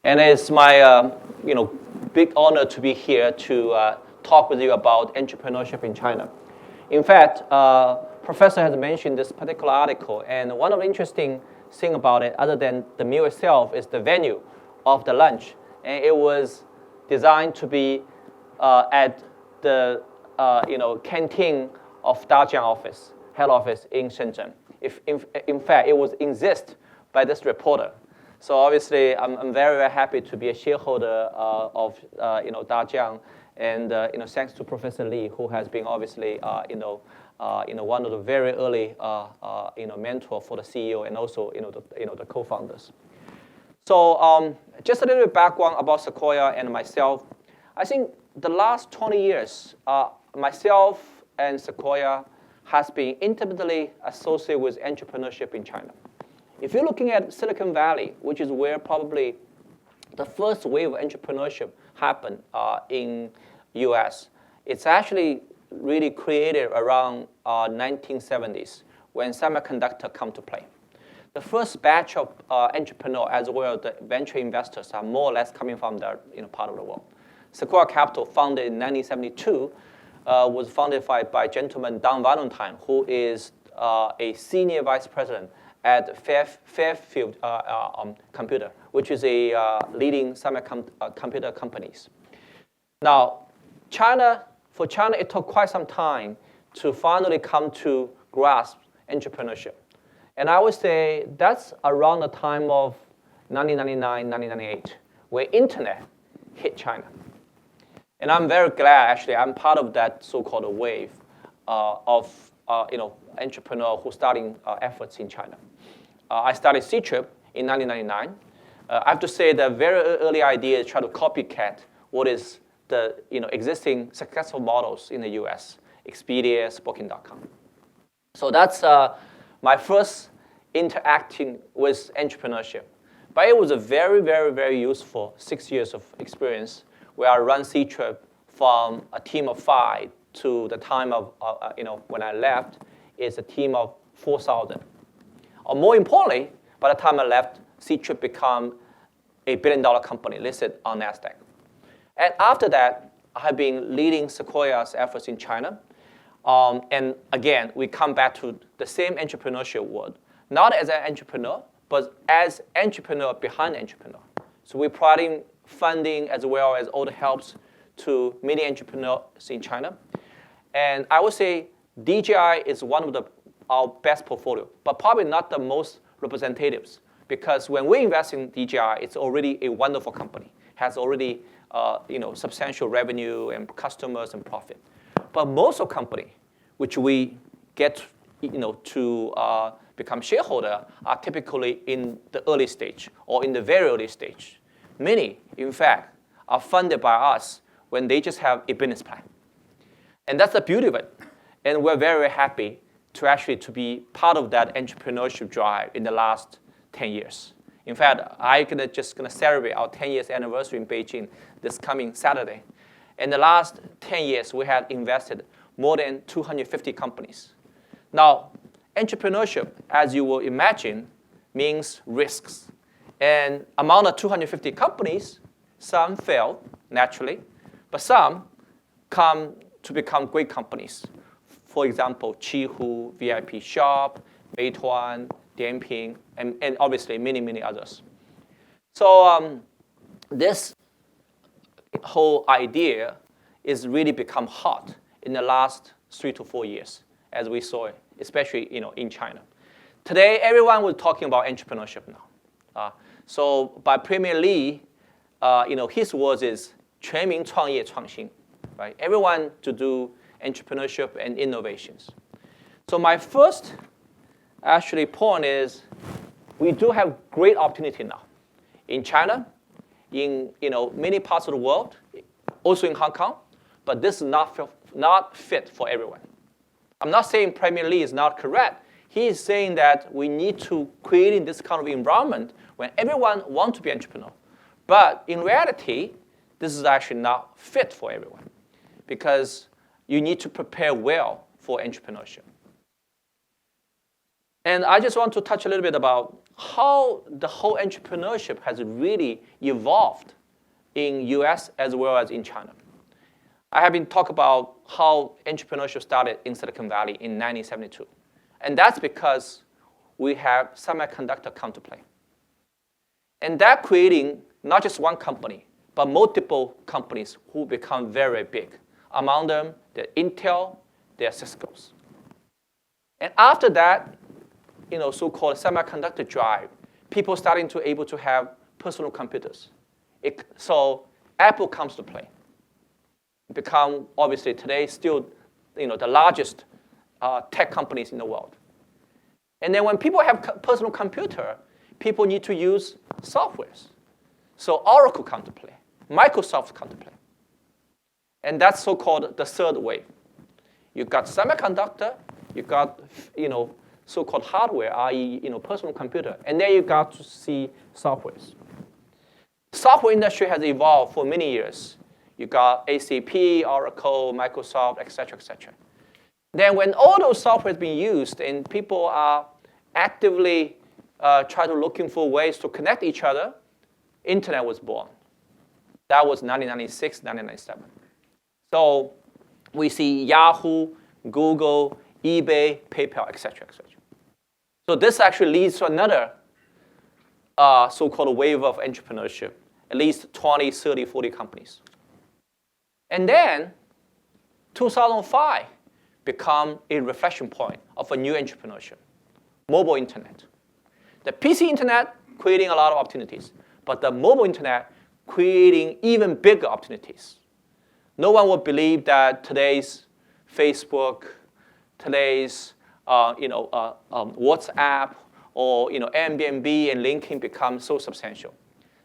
And it's my big honor to be here to talk with you about entrepreneurship in China. In fact, Professor has mentioned this particular article, and one of the interesting thing about it, other than the meal itself, is the venue of the lunch. And it was designed to be at the canteen of Dajiang office, head office in Shenzhen. In fact, it was insisted by this reporter. So obviously, I'm very, very happy to be a shareholder of Dajiang, and thanks to Professor Li, who has been obviously one of the very early mentor for the CEO and also the co-founders. So just a little bit background about Sequoia and myself. I think the last 20 years, myself and Sequoia has been intimately associated with entrepreneurship in China. If you're looking at Silicon Valley, which is where probably the first wave of entrepreneurship happened in US, it's actually really created around 1970s when semiconductor come to play. The first batch of entrepreneurs as well as the venture investors are more or less coming from that part of the world. Sequoia Capital, founded in 1972, was founded by gentleman Don Valentine, who is a senior vice president at Fairfield Computer, which is a leading semiconductor companies. Now, for China, it took quite some time to finally come to grasp entrepreneurship. And I would say that's around the time of 1999, 1998, where internet hit China. And I'm very glad, actually, I'm part of that so-called wave of entrepreneurs who starting efforts in China. I started C-Trip in 1999. I have to say the very early idea is try to copycat what is the existing successful models in the US, Expedia, Booking.com. So that's my first interacting with entrepreneurship. But it was a very, very, very useful 6 years of experience where I run C-Trip from a team of 5 to the time of when I left is a team of 4,000. Or more importantly, by the time I left, C-Trip became a billion-dollar company listed on NASDAQ. And after that, I have been leading Sequoia's efforts in China. And again, we come back to the same entrepreneurship world, not as an entrepreneur, but as entrepreneur behind entrepreneur. So we're providing funding as well as all the helps to many entrepreneurs in China. And I would say DJI is one of our best portfolio, but probably not the most representatives, because when we invest in DJI, it's already a wonderful company, has already substantial revenue and customers and profit. But most of company, which we get to become shareholder, are typically in the early stage or in the very early stage. Many, in fact, are funded by us when they just have a business plan. And that's the beauty of it. And we're very, very happy to be part of that entrepreneurship drive in the last 10 years. In fact, I'm just going to celebrate our 10 years anniversary in Beijing this coming Saturday. In the last 10 years, we have invested more than 250 companies. Now, entrepreneurship, as you will imagine, means risks. And among the 250 companies, some fail, naturally, but some come to become great companies. For example, Qihoo, VIP Shop, Meituan, Dianping, and obviously many, many others. So this whole idea is really become hot in the last 3 to 4 years, as we saw it, especially in China. Today, everyone was talking about entrepreneurship now. So by Premier Li, his words is 全民创业创新, right? Everyone to do entrepreneurship and innovations. So my first point is we do have great opportunity now in China, in many parts of the world, also in Hong Kong, but this is not fit for everyone. I'm not saying Premier Li is not correct. He is saying that we need to create this kind of environment when everyone wants to be entrepreneur. But in reality, this is actually not fit for everyone because you need to prepare well for entrepreneurship. And I just want to touch a little bit about how the whole entrepreneurship has really evolved in US as well as in China. I have been talking about how entrepreneurship started in Silicon Valley in 1972. And that's because we have semiconductor come to play. And that creating not just one company, but multiple companies who become very big. Among them, the Intel, there are Cisco's. And after that, so-called semiconductor drive, people starting to able to have personal computers. So Apple comes to play. Become, obviously, today still the largest tech companies in the world. And then when people have personal computer, people need to use softwares. So Oracle come to play. Microsoft come to play. And that's so-called the third wave. You got semiconductor, you got so-called hardware, i.e. personal computer, and then you got to see softwares. Software industry has evolved for many years. You got SAP, Oracle, Microsoft, et cetera, et cetera. Then when all those software is being used and people are actively trying to looking for ways to connect each other, internet was born. That was 1996, 1997. So we see Yahoo, Google, eBay, PayPal, et cetera, et cetera. So this actually leads to another so-called wave of entrepreneurship, at least 20, 30, 40 companies. And then 2005 become a reflection point of a new entrepreneurship, mobile internet. The PC internet creating a lot of opportunities, but the mobile internet creating even bigger opportunities. No one would believe that today's Facebook, today's WhatsApp, or Airbnb and LinkedIn become so substantial.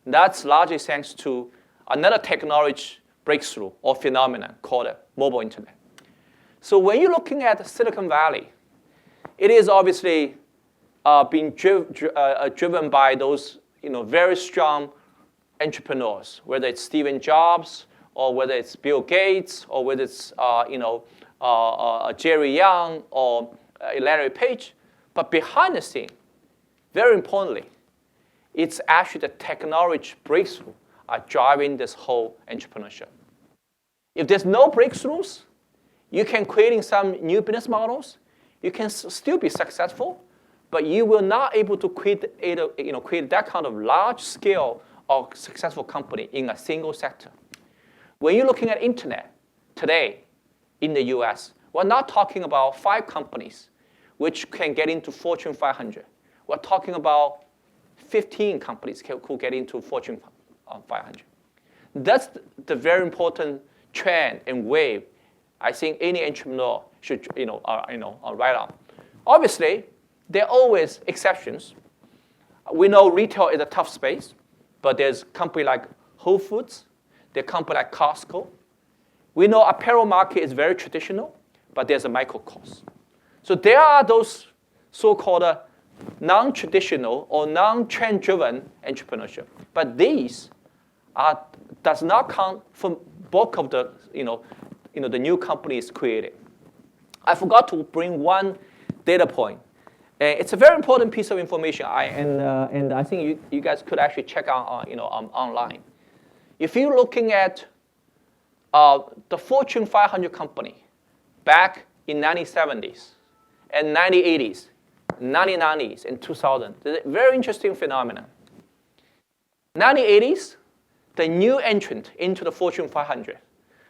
That's largely thanks to another technology breakthrough or phenomenon called mobile internet. So when you're looking at Silicon Valley, it is obviously being driven by those very strong entrepreneurs, whether it's Steve Jobs, or whether it's Bill Gates, or whether it's Jerry Yang or Larry Page. But behind the scene, very importantly, it's actually the technology breakthrough are driving this whole entrepreneurship. If there's no breakthroughs, you can creating some new business models. You can still be successful, but you will not able to create that kind of large scale of successful company in a single sector. When you're looking at internet today in the US, we're not talking about 5 companies which can get into Fortune 500. We're talking about 15 companies who get into Fortune 500. That's the very important trend and wave I think any entrepreneur should write on. Obviously, there are always exceptions. We know retail is a tough space, but there's company like Whole Foods, there's company like Costco. We know apparel market is very traditional, but there's a microcosm. So there are those so-called non-traditional or non-trend-driven entrepreneurship. But these does not count for bulk of the the new companies created. I forgot to bring one data point. It's a very important piece of information, and I think you guys could actually check out online. If you're looking at the Fortune 500 company back in 1970s and 1980s, 1990s, and 2000, there's a very interesting phenomenon. 1980s, the new entrant into the Fortune 500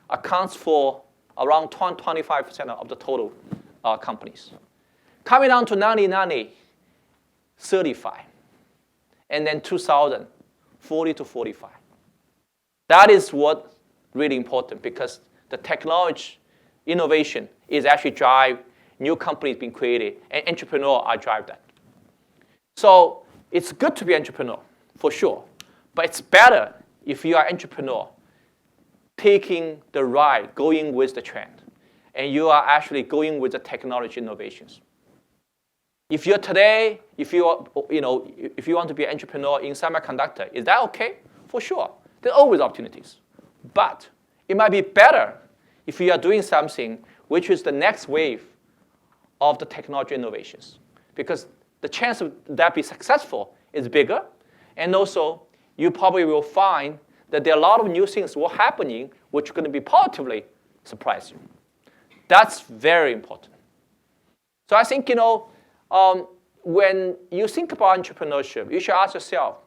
accounts for around 25% of the total companies. Coming down to 1990, 35. And then 2000, 40 to 45. That is what really important because the technology innovation is actually drive new companies being created, and entrepreneurs are drive that. So it's good to be entrepreneur, for sure. But it's better if you are entrepreneur, taking the ride, going with the trend, and you are actually going with the technology innovations. If you're today, if you want to be an entrepreneur in semiconductor, is that okay? For sure. There are always opportunities. But it might be better if you are doing something which is the next wave of the technology innovations. Because the chance of that be successful is bigger. And also, you probably will find that there are a lot of new things will happening which are going to be positively surprise you. That's very important. So I think, when you think about entrepreneurship, you should ask yourself,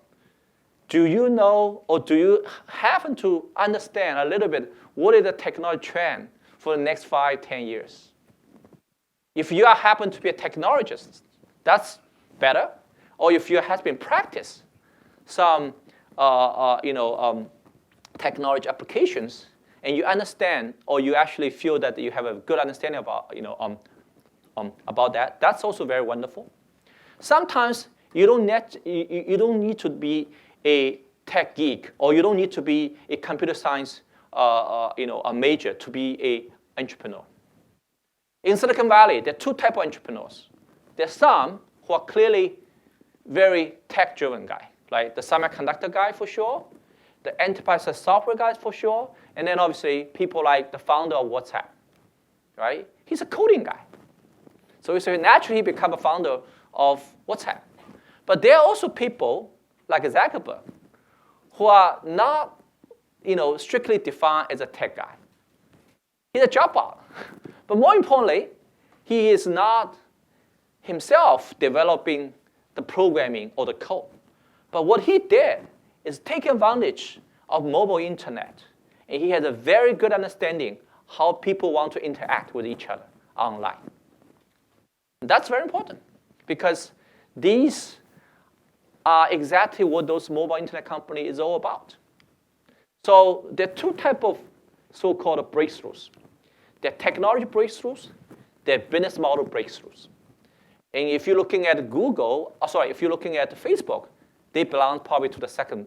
do you know or do you happen to understand a little bit what is the technology trend for the next 5, 10 years? If you happen to be a technologist, that's better. Or if you have been practice some technology applications and you understand or you actually feel that you have a good understanding about that, that's also very wonderful. Sometimes you don't need to be a tech geek, or you don't need to be a computer science a major to be an entrepreneur. In Silicon Valley, there are two types of entrepreneurs. There's some who are clearly very tech-driven guy, like the semiconductor guy for sure, the enterprise software guys for sure, and then obviously people like the founder of WhatsApp, right? He's a coding guy. So naturally he become a founder of WhatsApp. But there are also people like Zuckerberg who are not strictly defined as a tech guy. He's a dropout. But more importantly, he is not himself developing the programming or the code. But what he did is take advantage of mobile internet. And he has a very good understanding how people want to interact with each other online. And that's very important because these are exactly what those mobile internet companies is all about. So there are two types of so-called breakthroughs. There are technology breakthroughs, there are business model breakthroughs. And if you're looking at if you're looking at Facebook, they belong probably to the second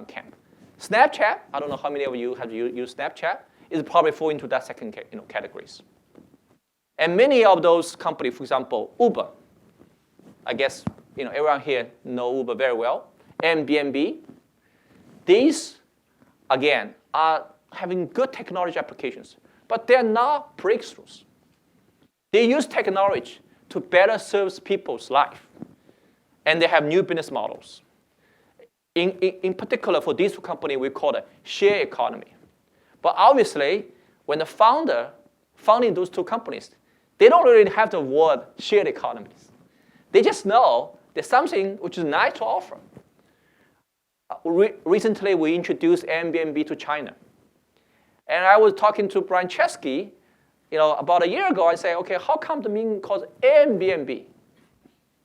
camp. Snapchat, I don't know how many of you have used Snapchat, is probably fall into that second categories. And many of those companies, for example, Uber, I guess everyone here know Uber very well, Airbnb, these, again, are having good technology applications, but they're not breakthroughs. They use technology to better serve people's life, and they have new business models. In particular, for these two companies, we call it share economy. But obviously, when the founding those two companies, they don't really have the word shared economies. They just know there's something which is nice to offer. Recently, we introduced Airbnb to China. And I was talking to Brian Chesky, about a year ago. I say, okay, how come the meaning called Airbnb?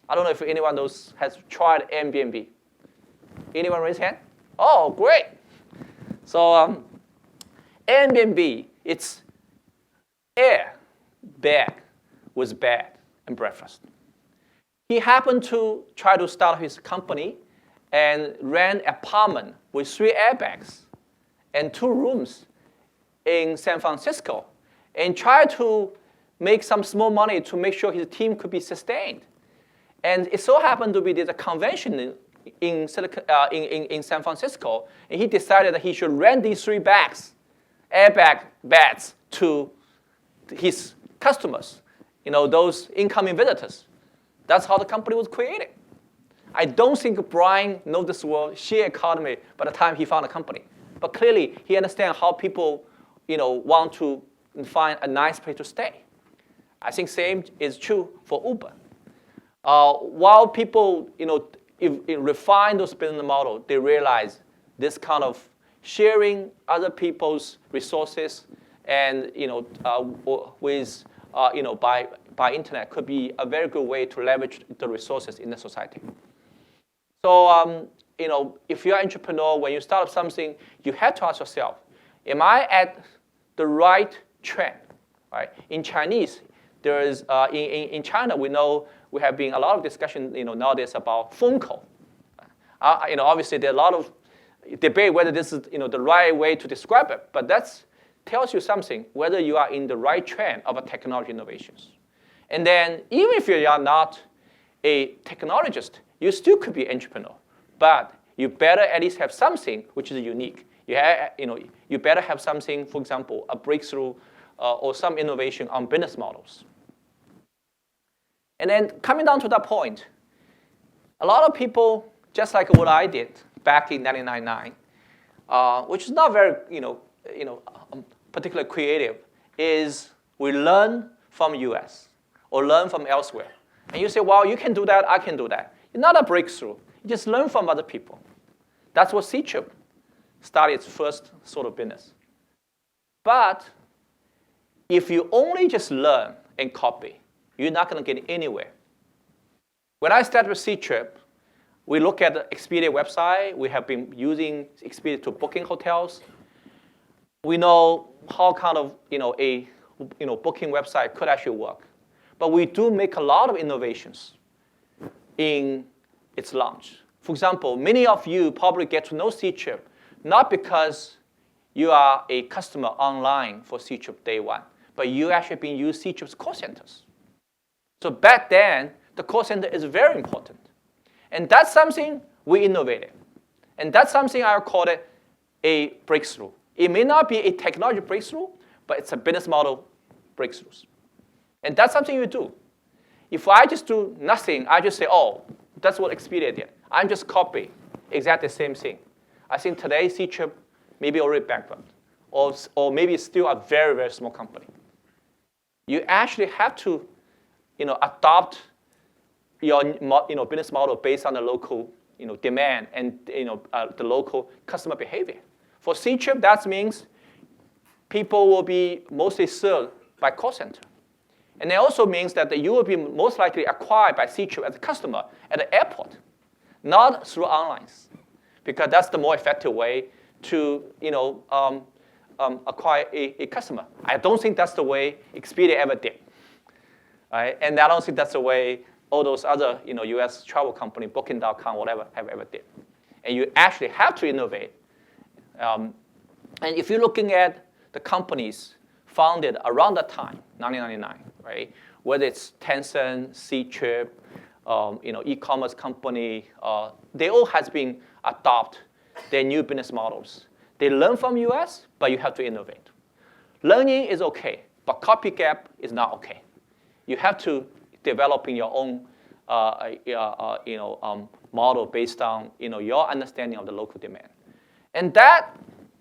I don't know if anyone else has tried Airbnb. Anyone raise hand? Oh, great. So Airbnb, it's air, bag with bed and breakfast. He happened to try to start his company and ran an apartment with 3 airbags and 2 rooms in San Francisco and tried to make some small money to make sure his team could be sustained. And it so happened to be there's a convention in San Francisco, and he decided that he should rent these 3 airbag beds to his customers, those incoming visitors. That's how the company was created. I don't think Brian knows this word share economy by the time he found a company. But clearly, he understands how people, want to find a nice place to stay. I think same is true for Uber. While people, refine those business models, they realize this kind of sharing other people's resources and, by internet could be a very good way to leverage the resources in the society. So, if you're an entrepreneur, when you start up something, you have to ask yourself, am I at the right trend? Right? In Chinese, there is in China we know we have been a lot of discussion nowadays about phone call. Obviously there are a lot of debate whether this is the right way to describe it, but that tells you something whether you are in the right trend of a technology innovations. And then even if you are not a technologist, you still could be an entrepreneur, but you better at least have something which is unique. You better have something, for example, a breakthrough or some innovation on business models. And then coming down to that point, A lot of people, just like what I did back in 1999, which is not very, particularly creative, is we learn from US or learn from elsewhere. And you say, well, you can do that, I can do that. It's not a breakthrough. You just learn from other people. That's what C-Chip started its first sort of business. But if you only just learn and copy, you're not going to get anywhere. When I started with C-Chip, we look at the Expedia website. We have been using Expedia to booking hotels. We know how kind of a booking website could actually work. But we do make a lot of innovations in its launch. For example, many of you probably get to know C-Chip not because you are a customer online for C-Chip day one, but you actually been using C-Chip's call centers. So back then, the call center is very important. And that's something we innovated. And that's something I call it a breakthrough. It may not be a technology breakthrough, but it's a business model breakthroughs. And that's something you do. If I just do nothing, I just say, oh, that's what Expedia did. I'm just copying exactly the same thing. I think today C-Chip may be already bankrupt, or maybe it's still a very, very small company. You actually have to adopt your business model based on the local demand and the local customer behavior. For C-Chip, that means people will be mostly served by call center. And it also means that you will be most likely acquired by C-Chip as a customer at the airport, not through online, because that's the more effective way to acquire a customer. I don't think that's the way Expedia ever did. Right? And I don't think that's the way all those other US travel company, Booking.com, whatever, have ever did. And you actually have to innovate. And if you're looking at the companies founded around that time, 1999, right? Whether it's Tencent, C-Chip, e-commerce company, they all has been adopt their new business models. They learn from US, but you have to innovate. Learning is okay, but copycat is not okay. You have to develop your own model based on your understanding of the local demand. And that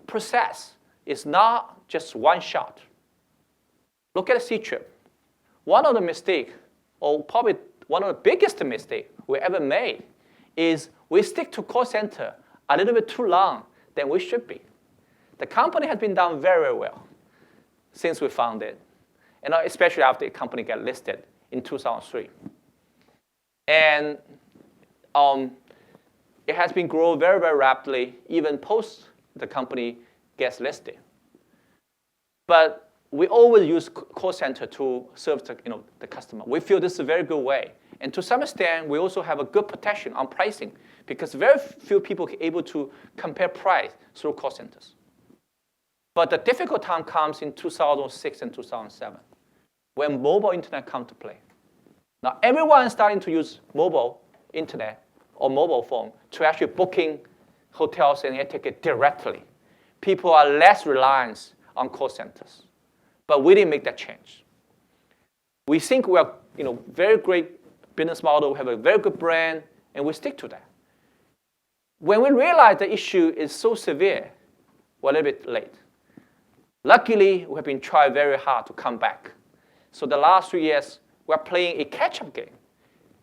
process is not just one shot. Look at C-Chip. One of the mistakes, or probably one of the biggest mistakes we ever made, is we stick to call center a little bit too long than we should be. The company has been done very, very well since we founded it, and especially after the company got listed in 2003. And it has been growing very, very rapidly, even post the company gets listed. But we always use call center to serve the customer. We feel this is a very good way. And to some extent, we also have a good protection on pricing because very few people are able to compare price through call centers. But the difficult time comes in 2006 and 2007 when mobile internet comes to play. Now, everyone is starting to use mobile internet or mobile phone to actually booking hotels and air ticket directly. People are less reliant on call centers. But we didn't make that change. We think we are very great business model, we have a very good brand, and we stick to that. When we realize the issue is so severe, we're a little bit late. Luckily, we have been trying very hard to come back. So the last 3 years, we're playing a catch-up game.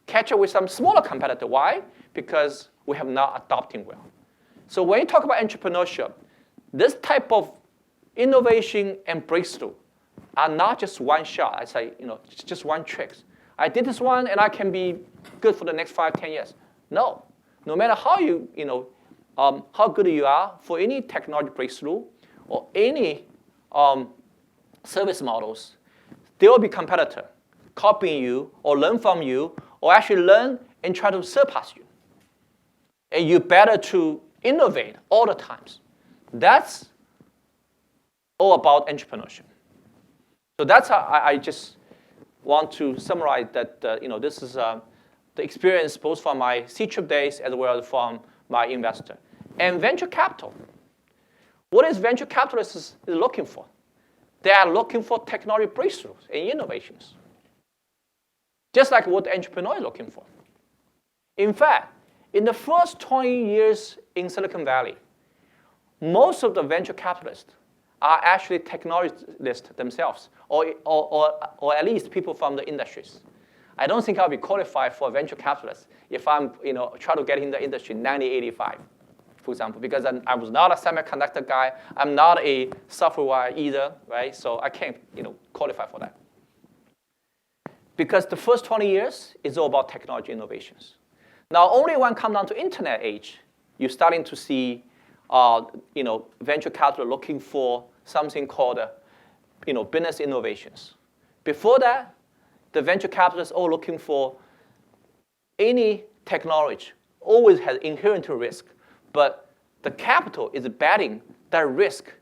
Catch-up with some smaller competitor. Why? Because we have not adopting well. So when you talk about entrepreneurship, this type of innovation and breakthrough are not just one shot. I say, it's just one trick. I did this one, and I can be good for the next 5, 10 years. No. No matter how how good you are for any technology breakthrough or any service models, there will be competitor copying you or learn from you or actually learn and try to surpass you. And you better to innovate all the times. That's all about entrepreneurship. So that's how I just want to summarize that this is the experience both from my C-Chip days as well as from my investor. And venture capital. What is venture capitalists looking for? They are looking for technology breakthroughs and innovations. Just like what the entrepreneur is looking for. In fact, in the first 20 years in Silicon Valley, most of the venture capitalists are actually technologists themselves, or at least people from the industries. I don't think I'll be qualified for a venture capitalist if I'm trying to get in the industry in 1985, for example, because I was not a semiconductor guy. I'm not a software guy either, right? So I can't qualify for that. Because the first 20 years is all about technology innovations. Now, only when it comes down to internet age, you're starting to see venture capital looking for something called business innovations. Before that, the venture capitalists all looking for any technology always has inherent risk, but the capital is betting that risk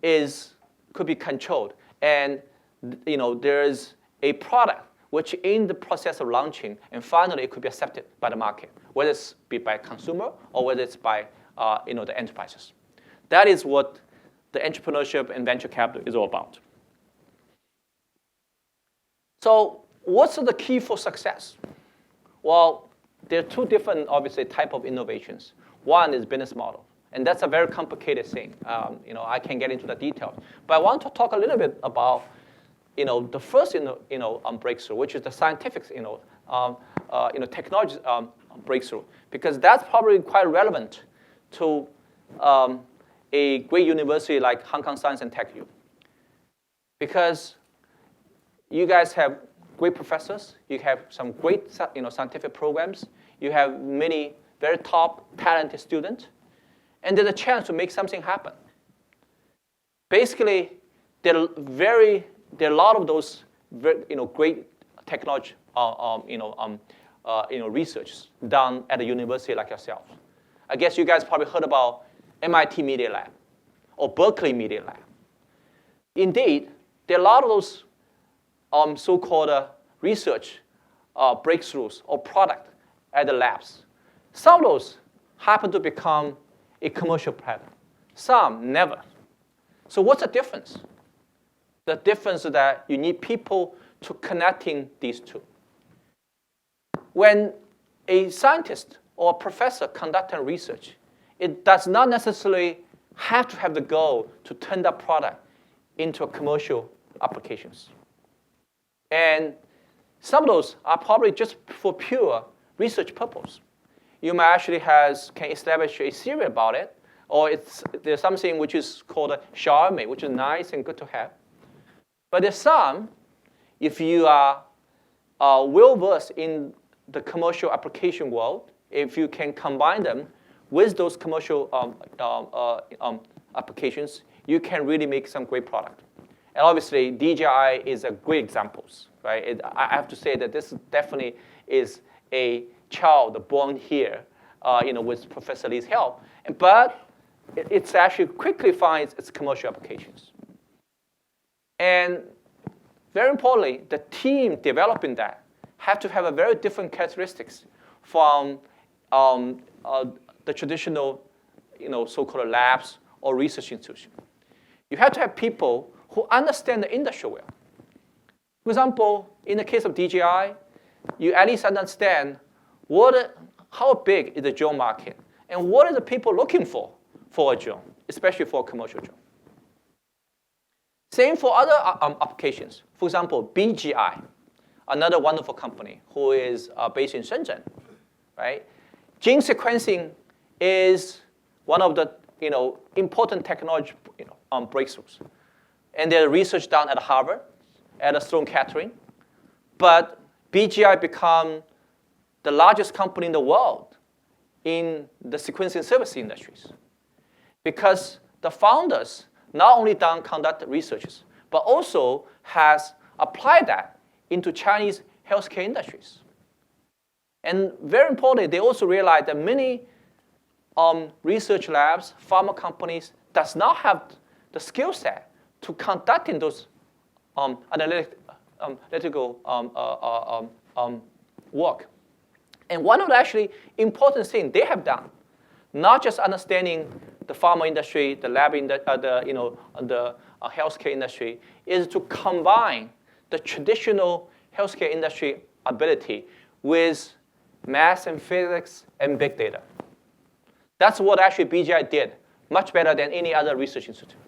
could be controlled, and there is a product which in the process of launching, and finally it could be accepted by the market, whether it's by consumer or whether it's by the enterprises. That is what the entrepreneurship and venture capital is all about. So what's the key for success? Well, there are two different, obviously, type of innovations. One is business model, and that's a very complicated thing. I can't get into the details, but I want to talk a little bit about the first breakthrough, which is the scientific technology breakthrough, because that's probably quite relevant to a great university like Hong Kong Science and Tech U. Because you guys have great professors, you have some great scientific programs, you have many very top talented students, and there's a chance to make something happen. Basically, there are a lot of those great technology research done at a university like yourself. I guess you guys probably heard about MIT Media Lab or Berkeley Media Lab. Indeed, there are a lot of those so-called research breakthroughs or product at the labs. Some of those happen to become a commercial product. Some never. So what's the difference? The difference is that you need people to connecting these two. When a scientist or a professor conducting research, it does not necessarily have to have the goal to turn that product into a commercial applications. And some of those are probably just for pure research purpose. You might actually can establish a theory about it, or there's something which is called a charme, which is nice and good to have. But there's some, if you are well-versed in the commercial application world, if you can combine them with those commercial applications, you can really make some great product. And obviously, DJI is a great example, right? I have to say that this definitely is a child born here, with Professor Lee's help. But it's actually quickly finds its commercial applications. And very importantly, the team developing that have to have a very different characteristics from the traditional, so-called labs or research institution. You have to have people who understand the industry well. For example, in the case of DJI, you at least understand how big is the drone market and what are the people looking for a drone, especially for a commercial drone. Same for other applications. For example, BGI, another wonderful company who is based in Shenzhen, right? Gene sequencing is one of the important technology breakthroughs, and there's research done at Harvard, at Sloan Kettering, but BGI become the largest company in the world in the sequencing service industries, because the founders not only conduct researches, but also has applied that into Chinese healthcare industries. And very importantly, they also realized that many research labs, pharma companies, does not have the skill set to conducting those analytical work. And one of the actually important things they have done, not just understanding the pharma industry, the lab, the healthcare industry, is to combine the traditional healthcare industry ability with math and physics, and big data. That's what actually BGI did, much better than any other research institute.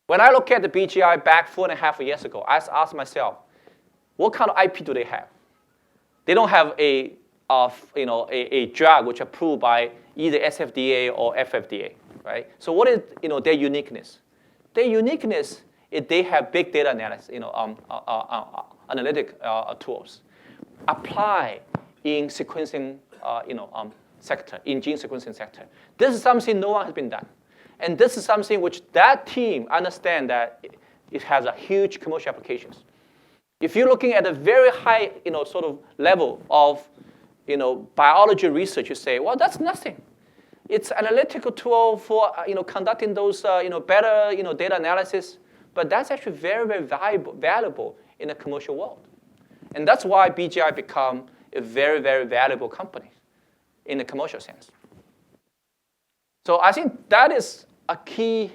When I look at the BGI back 4.5 years ago, I asked myself, what kind of IP do they have? They don't have a drug which is approved by either SFDA or FFDA, right? So what is their uniqueness? Their uniqueness is they have big data analysis, analytic tools apply in sequencing, sector, in gene sequencing sector. This is something no one has been done. And this is something which that team understand that it has a huge commercial applications. If you're looking at a very high, sort of level of, biology research, you say, well, that's nothing. It's an analytical tool for, conducting those, better, data analysis. But that's actually very, very valuable in the commercial world. And that's why BGI become a very, very valuable company in the commercial sense. So I think that is a key,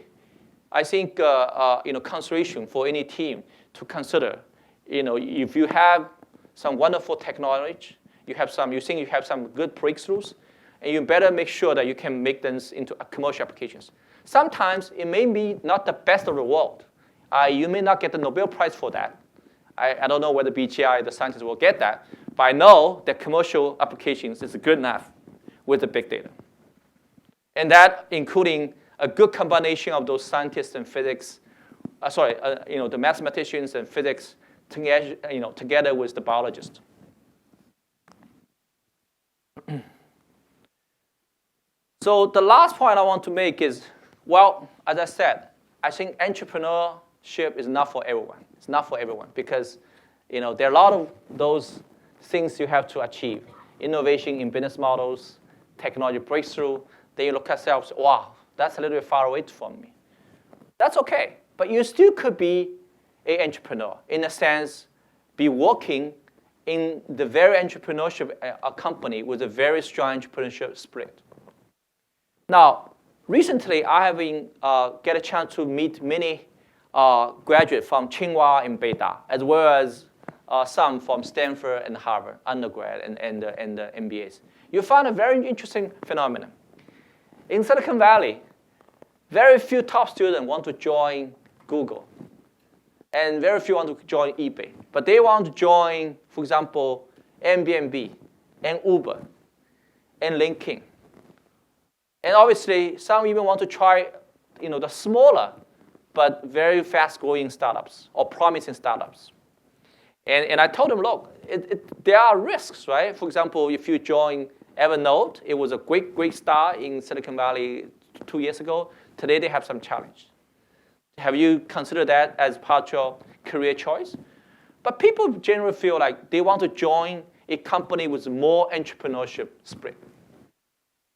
consideration for any team to consider. If you have some wonderful technology, you think you have some good breakthroughs, and you better make sure that you can make them into commercial applications. Sometimes it may be not the best of the world. You may not get the Nobel Prize for that. I don't know whether BGI, the scientists, will get that, but I know that commercial applications is good enough with the big data. And that including a good combination of those scientists and physics, the mathematicians and physics together with the biologists. So the last point I want to make is, well, as I said, I think entrepreneurship is not for everyone. It's not for everyone because, there are a lot of those things you have to achieve. Innovation in business models, technology breakthrough. Then you look at yourself, wow, that's a little bit far away from me. That's okay, but you still could be an entrepreneur. In a sense, be working in the very entrepreneurship company with a very strong entrepreneurship spirit. Now, recently I have been get a chance to meet many graduates from Tsinghua and Beida, as well as some from Stanford and Harvard, undergrad and the MBAs. You find a very interesting phenomenon. In Silicon Valley, very few top students want to join Google, and very few want to join eBay. But they want to join, for example, Airbnb and Uber and LinkedIn. And obviously, some even want to try, the smaller but very fast-growing startups or promising startups. And I told them, look, there are risks, right? For example, if you join Evernote, it was a great start in Silicon Valley 2 years ago. Today, they have some challenge. Have you considered that as part of your career choice? But people generally feel like they want to join a company with more entrepreneurship spirit.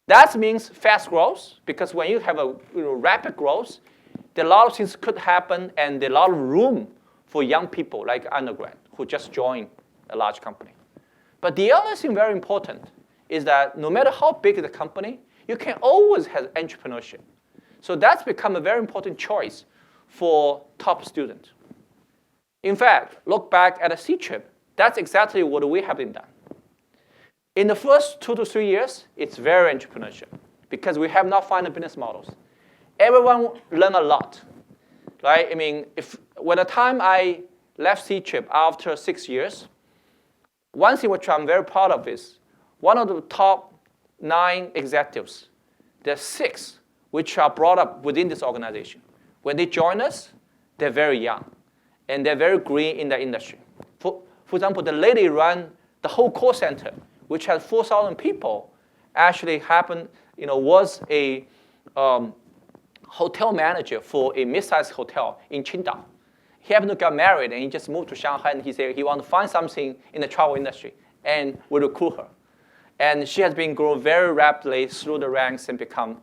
That means fast growth, because when you have a rapid growth, there are a lot of things could happen, and there are a lot of room for young people like undergrad who just joined a large company. But the other thing very important is that no matter how big the company, you can always have entrepreneurship. So that's become a very important choice for top students. In fact, look back at a C-trip. That's exactly what we have been done. In the first 2 to 3 years, it's very entrepreneurship because we have not found the business models. Everyone learned a lot, right? I mean, when the time I left C-trip after 6 years, one thing which I'm very proud of is one of the top 9 executives, there are 6 which are brought up within this organization. When they join us, they're very young, and they're very green in the industry. For example, the lady ran the whole call center, which has 4,000 people, actually was a hotel manager for a mid-sized hotel in Qingdao. He happened to get married, and he just moved to Shanghai, and he said he wanted to find something in the travel industry, and we recruit her. And she has been growing very rapidly through the ranks and become,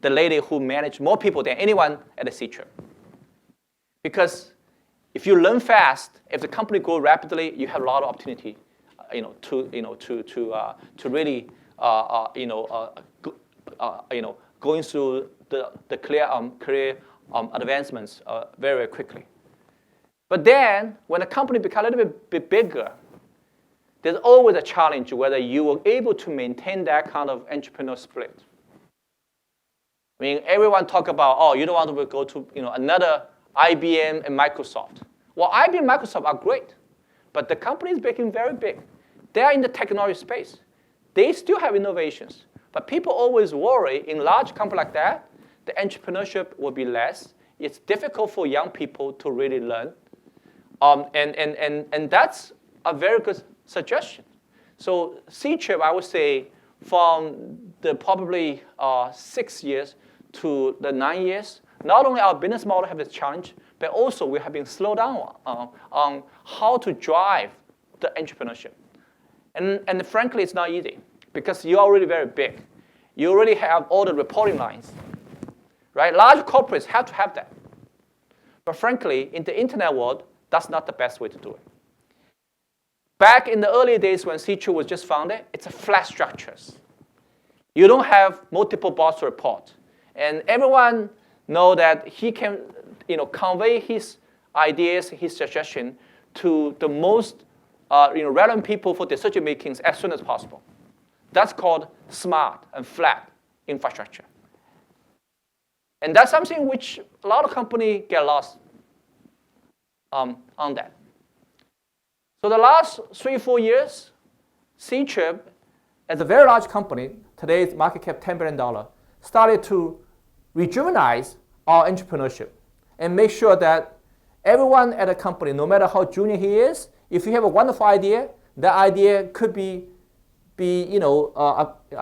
the lady who managed more people than anyone at the C-trip. Because if you learn fast, if the company grows rapidly, you have a lot of opportunity, to really, going through the career advancements very quickly. But then, when the company becomes a little bit bigger, there's always a challenge whether you were able to maintain that kind of entrepreneur spirit. I mean, everyone talk about, oh, you don't want to go to another IBM and Microsoft. Well, IBM and Microsoft are great, but the company is becoming very big. They are in the technology space. They still have innovations, but people always worry in large companies like that, the entrepreneurship will be less. It's difficult for young people to really learn. And that's a very good suggestion. So C-Trip, I would say, from the probably 6 years to the 9 years, not only our business model have this challenge, but also we have been slowed down on how to drive the entrepreneurship. And frankly, it's not easy because you're already very big. You already have all the reporting lines, right? Large corporates have to have that. But frankly, in the internet world, that's not the best way to do it. Back in the early days when C2 was just founded, it's a flat structures. You don't have multiple boss to report. And everyone know that he can convey his ideas, his suggestion to the most relevant people for decision makings as soon as possible. That's called smart and flat infrastructure. And that's something which a lot of companies get lost on that. So the last 3-4 years, C-Trip, as a very large company, today's market cap $10 billion, started to rejuvenate our entrepreneurship and make sure that everyone at a company, no matter how junior he is, if you have a wonderful idea, that idea could be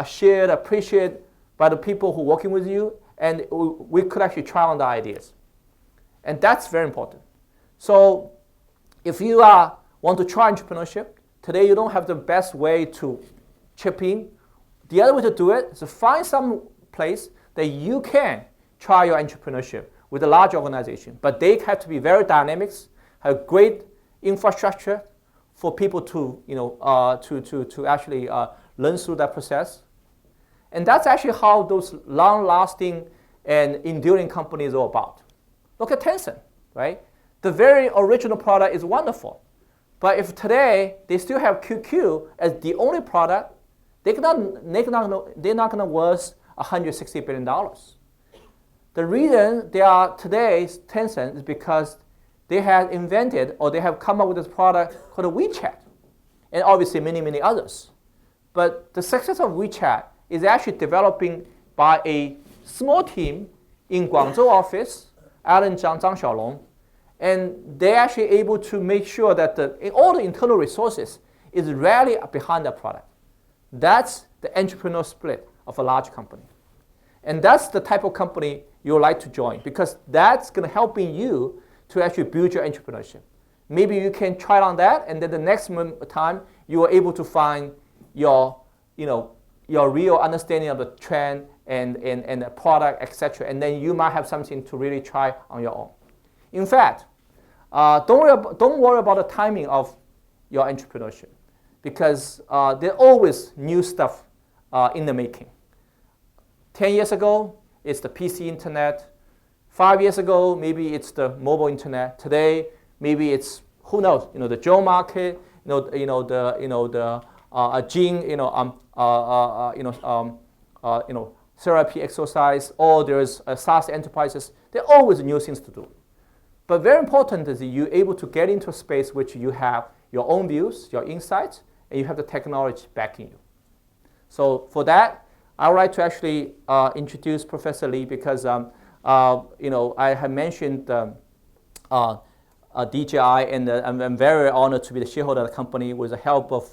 shared, appreciated by the people who are working with you, and we could actually try on the ideas. And that's very important. So if you want to try entrepreneurship, today you don't have the best way to chip in. The other way to do it is to find some place that you can try your entrepreneurship with a large organization. But they have to be very dynamic, have great infrastructure for people to actually learn through that process. And that's actually how those long-lasting and enduring companies are about. Look at Tencent, right? The very original product is wonderful. But if today they still have QQ as the only product, they're not going to worth $160 billion. The reason they are today's Tencent is because they have invented or they have come up with this product called WeChat, and obviously many, many others. But the success of WeChat is actually developing by a small team in Guangzhou office, Alan Zhang, Zhang Xiaolong, and they're actually able to make sure that all the internal resources is rally behind that product. That's the entrepreneur split of a large company. And that's the type of company you would like to join because that's going to help you to actually build your entrepreneurship. Maybe you can try on that, and then the next time you are able to find your real understanding of the trend and the product, etc. And then you might have something to really try on your own. In fact, don't worry about the timing of your entrepreneurship because there's always new stuff in the making. 10 years ago, it's the PC internet. 5 years ago, maybe it's the mobile internet. Today, maybe it's who knows? The drone market. Gene. Therapy, exercise. Or there's SaaS enterprises. There are always new things to do. But very important is that you're able to get into a space which you have your own views, your insights, and you have the technology backing you. So for that, I would like to actually introduce Professor Lee because I have mentioned DJI, and I'm very honored to be the shareholder of the company with the help of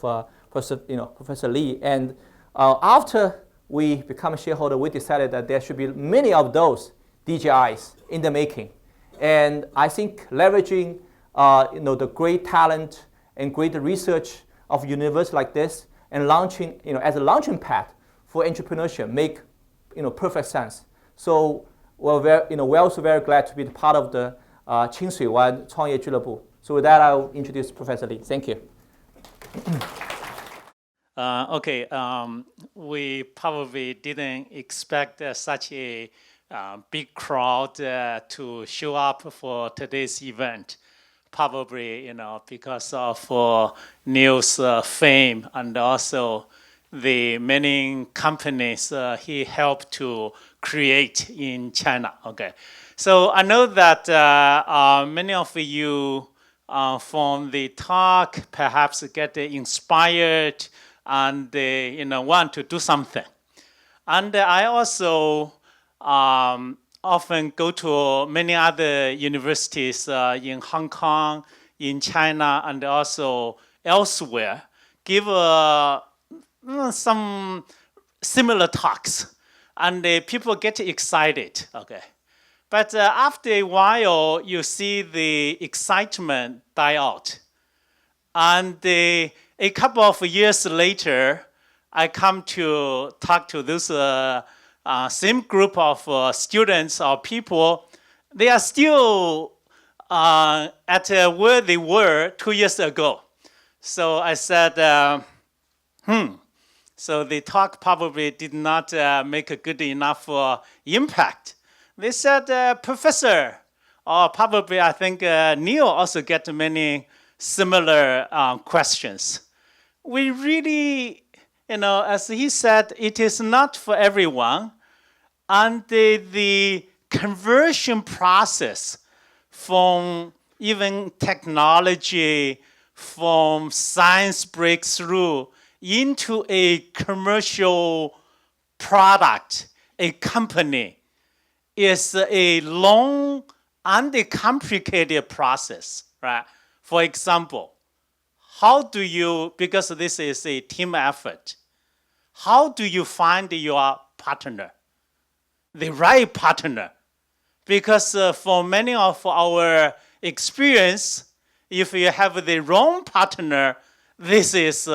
Professor Lee. And after we become a shareholder, we decided that there should be many of those DJIs in the making. And I think leveraging the great talent and great research of universities like this and launching as a launching pad for entrepreneurship make perfect sense. So we're also very glad to be part of the 清水湾创业俱乐部. So with that, I'll introduce Professor Lee. Thank you. Okay, we probably didn't expect such a big crowd to show up for today's event. probably, because of news fame and also the many companies he helped to create in China. Okay, so I know that many of you from the talk perhaps get inspired and want to do something. And I also often go to many other universities in Hong Kong, in China, and also elsewhere, give some similar talks, and people get excited. Okay, but after a while, you see the excitement die out, and a couple of years later, I come to talk to this same group of students or people. They are still at where they were 2 years ago. So I said, so the talk probably did not make a good enough impact. They said, Professor, or probably I think Neil also get many similar questions. We really, as he said, it is not for everyone. And the conversion process from even technology, from science breakthrough into a commercial product, a company, is a long and a complicated process, right? For example, how do you, because this is a team effort, how do you find your partner, the right partner? Because for many of our experience, if you have the wrong partner, this is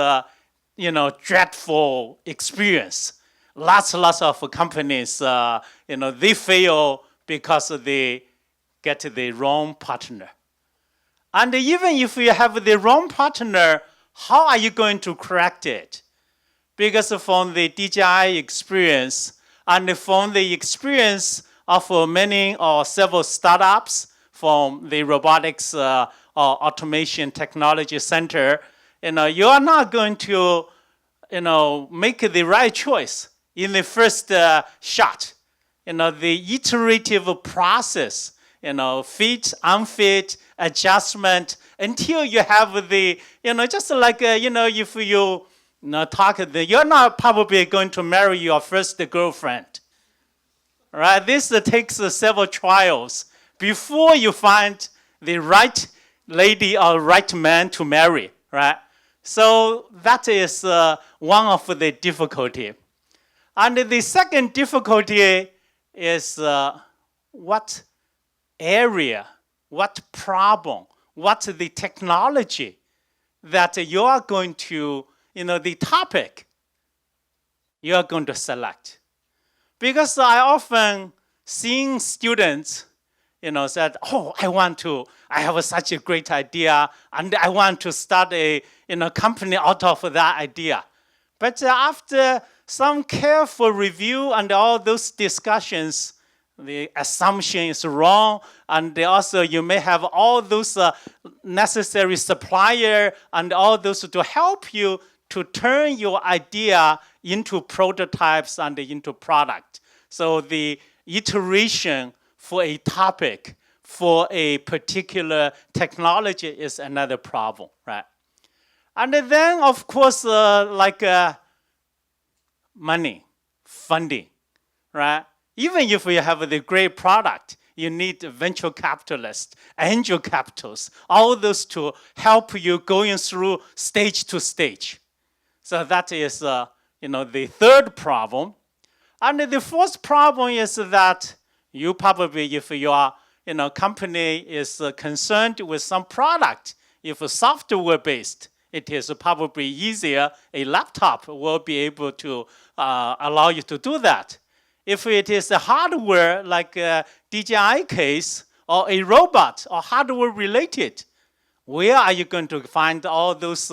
dreadful experience. Lots of companies, they fail because they get the wrong partner. And even if you have the wrong partner, how are you going to correct it? Because from the DJI experience and from the experience of many or several startups from the robotics or automation technology center, you are not going to make the right choice in the first shot. The iterative process, fit, unfit, adjustment, until you have the, just like, if you talk, you're not probably going to marry your first girlfriend, right? This takes several trials before you find the right lady or right man to marry, right? So that is one of the difficulty. And the second difficulty is what area, what problem, what the technology that you are going to, the topic you are going to select. Because I often see students, said, oh, I have such a great idea, and I want to start a company out of that idea. But after some careful review and all those discussions, the assumption is wrong, and also you may have all those necessary supplier and all those to help you to turn your idea into prototypes and into product. So the iteration for a topic, for a particular technology is another problem, right? And then, of course, money, funding, right? Even if you have the great product, you need venture capitalists, angel capitals, all those to help you going through stage to stage. So that is, the third problem. And the fourth problem is that you probably, if your company is concerned with some product, if software-based, it is probably easier. A laptop will be able to allow you to do that. If it is a hardware, like a DJI case, or a robot, or hardware-related, where are you going to find all those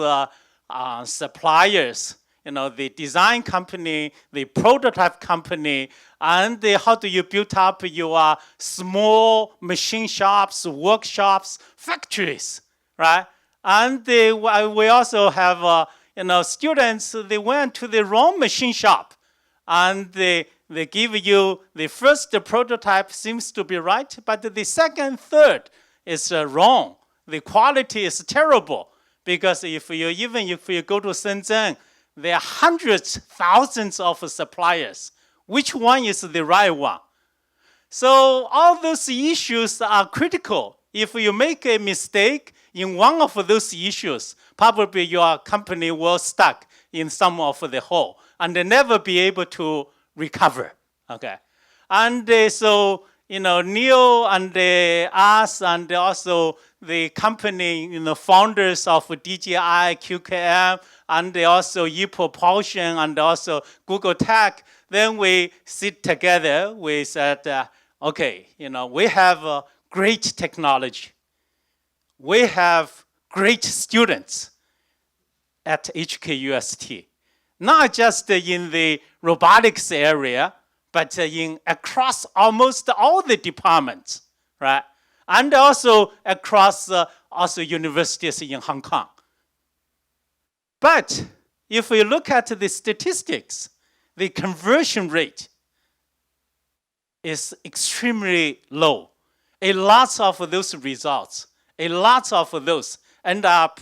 suppliers, the design company, the prototype company, and how do you build up your small machine shops, workshops, factories, right? And we also have students. They went to the wrong machine shop, and they give you the first prototype seems to be right, but the second, third is wrong. The quality is terrible because if you go to Shenzhen, there are hundreds, thousands of suppliers. Which one is the right one? So all those issues are critical. If you make a mistake in one of those issues, probably your company will stuck in some of the hole and never be able to recover. Okay, and so Neil and us and also the company, founders of DJI, QKM, and also ePropulsion and also Google Tech. Then we sit together. We said, okay, we have great technology. We have great students at HKUST, not just in the robotics area, but across almost all the departments, right? And also across also universities in Hong Kong. But if we look at the statistics, the conversion rate is extremely low. A lot of those results, a lot of those end up,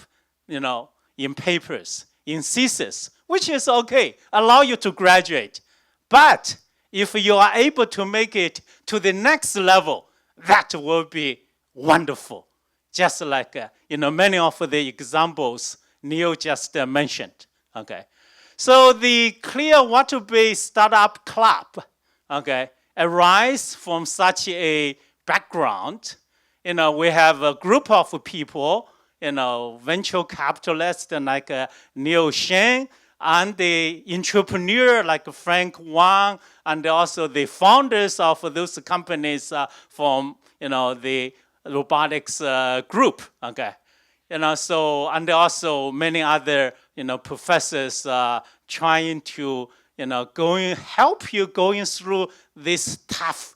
in papers, in thesis, which is okay, allow you to graduate. But if you are able to make it to the next level, that will be wonderful. Just like, many of the examples Neil just mentioned, okay? So the Clear Water-based Startup Club, okay, arise from such a background. We have a group of people, venture capitalists like Neil Shen, and the entrepreneur like Frank Wang, and also the founders of those companies from the robotics group. Okay, so and also many other professors trying to help you going through this tough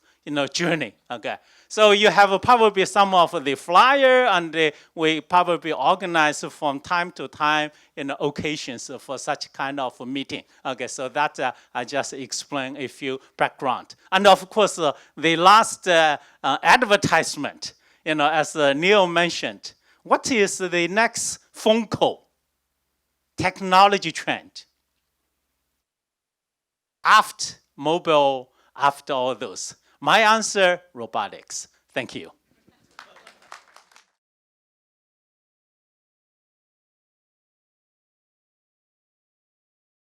journey. Okay. So you have probably some of the flyer, and we probably organize from time to time occasions for such kind of meeting. Okay, so that I just explain a few background. And of course, the last advertisement, as Neil mentioned, what is the next phone call? Technology trend. After mobile, after all those. My answer, robotics. Thank you.